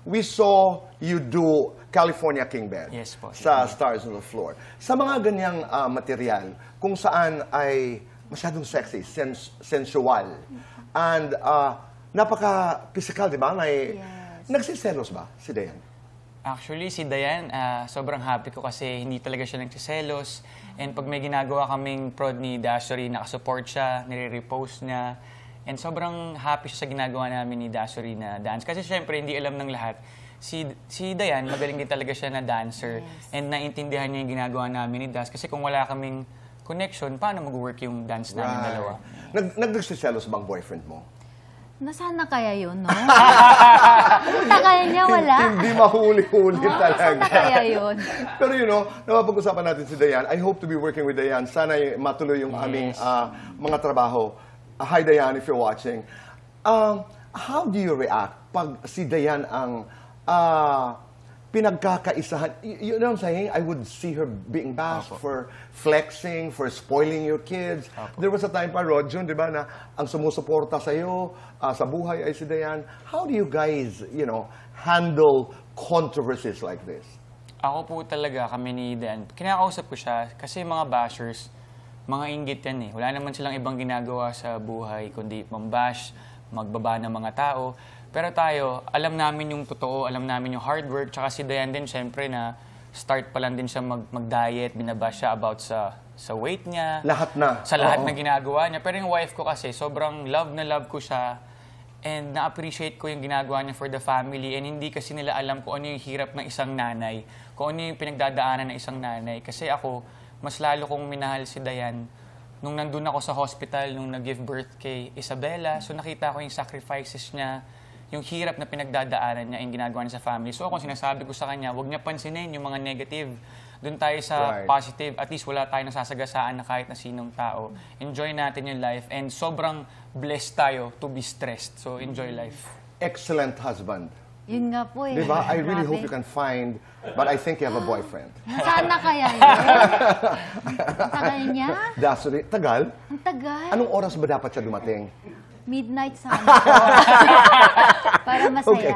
we saw you do California King Bed Yes po. sa Stars on the Floor. Sa mga ganyang material, kung saan ay masyadong sexy, sensual, and napaka-physical, di ba? May, nagsiselos ba si Dayan? Actually, si Dayan, sobrang happy ko kasi hindi talaga siya nagsiselos. And pag may ginagawa kaming prod ni Dashery, nakasupport siya, nire-repost niya. And sobrang happy siya sa ginagawa namin ni Dashery na dance. Kasi syempre, hindi alam ng lahat. Si Dayan, magaling din talaga siya na dancer. And naintindihan niya yung ginagawa namin ni Das. Kasi kung wala kaming connection, paano mag-work yung dance namin dalawa? Nagsiselos bang boyfriend mo? Nasaan na kaya yun, no? Sa kaya niya, wala. Hindi mahuli-huli talaga. Nasaan na kaya yun? Pero napapag-usapan natin si Dayan. I hope to be working with Dayan. Sana matuloy yung aming mga trabaho. Hi, Dayan, if you're watching. How do you react pag si Dayan ang pinagkakaisahan? You know what I'm saying? I would see her being bashed for flexing, for spoiling your kids. There was a time pa, Rodjon, di ba, na ang sumusuporta sa'yo sa buhay ay si Dayan. How do you guys, handle controversies like this? Ako po talaga, kami ni Dayan, kinakausap ko siya kasi mga bashers, mga inggit yan eh. Wala naman silang ibang ginagawa sa buhay kundi mambash, magbaba ng mga tao. Pero tayo, alam namin yung totoo, alam namin yung hard work. Tsaka si Dayan din, syempre na start pa lang din siya mag-diet, binabash siya about sa weight niya. Lahat na. Sa lahat na ginagawa niya. Pero yung wife ko kasi, sobrang love na love ko siya. And na-appreciate ko yung ginagawa niya for the family. And hindi kasi nila alam kung ano yung hirap ng isang nanay. Kung ano yung pinagdadaanan ng isang nanay. Kasi ako, mas lalo kong minahal si Dayan nung nandun ako sa hospital, nung nag-give birth kay Isabela. So nakita ko yung sacrifices niya, yung hirap na pinagdadaanan niya, yung ginagawa niya sa family. So ako, sinasabi ko sa kanya, huwag niya pansinin yung mga negative. Doon tayo sa positive. At least wala tayo nasasagasaan na kahit na sinong tao. Enjoy natin yung life. And sobrang blessed tayo to be stressed. So enjoy life. Excellent husband. Yun nga po eh. Diba? I really Grabe. hope you can find, but I think you have a boyfriend. Nasaan na kaya yun? Ang tagal niya? Dashery, tagal? Ang tagal. Anong oras ba dapat siya dumating? Midnight sana. Para masaya. Okay.